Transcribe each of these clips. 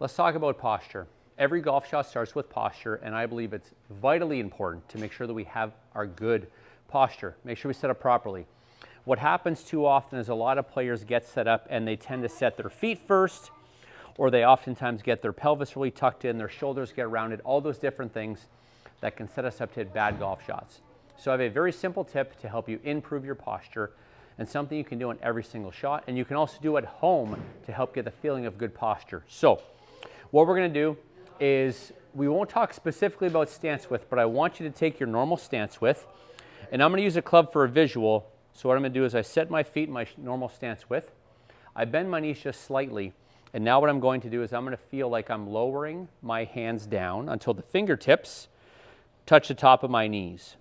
Let's talk about posture. Every golf shot starts with posture, and I believe it's vitally important to make sure that we have our good posture. Make sure we set up properly. What happens too often is a lot of players get set up and they tend to set their feet first, or they oftentimes get their pelvis really tucked in, their shoulders get rounded, all those different things that can set us up to hit bad golf shots. So I have a very simple tip to help you improve your posture, and something you can do on every single shot, and you can also do at home to help get the feeling of good posture. So what we're going to do is, we won't talk specifically about stance width, but I want you to take your normal stance width, and I'm going to use a club for a visual. So what I'm going to do is I set my feet in my normal stance width, I bend my knees just slightly, and now what I'm going to do is I'm going to feel like I'm lowering my hands down until the fingertips touch the top of my knees.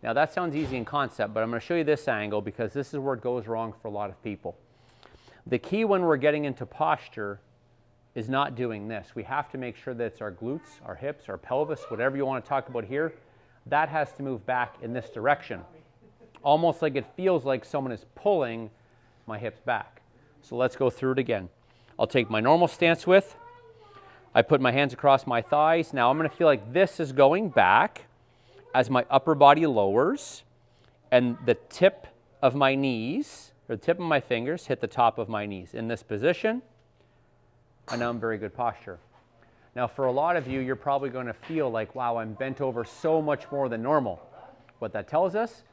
Now that sounds easy in concept, but I'm going to show you this angle because this is where it goes wrong for a lot of people. The key when we're getting into posture is not doing this. We have to make sure that it's our glutes, our hips, our pelvis, whatever you want to talk about here, that has to move back in this direction. Almost like it feels like someone is pulling my hips back. So let's go through it again. I'll take my normal stance width. I put my hands across my thighs. Now I'm going to feel like this is going back as my upper body lowers and the tip of my knees, or the tip of my fingers, hit the top of my knees. In this position, and now I'm in very good posture. Now for a lot of you, you're probably going to feel like, wow, I'm bent over so much more than normal. What that tells us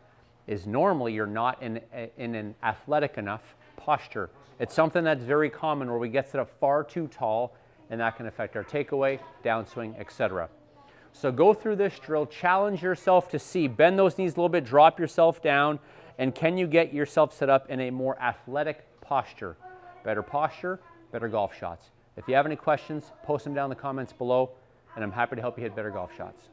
is normally you're not in an athletic enough posture. It's something that's very common where we get set up far too tall, and that can affect our takeaway, downswing, etc. So go through this drill, challenge yourself to see, bend those knees a little bit, drop yourself down, and can you get yourself set up in a more athletic posture? Better posture, better golf shots. If you have any questions, post them down in the comments below, and I'm happy to help you hit better golf shots.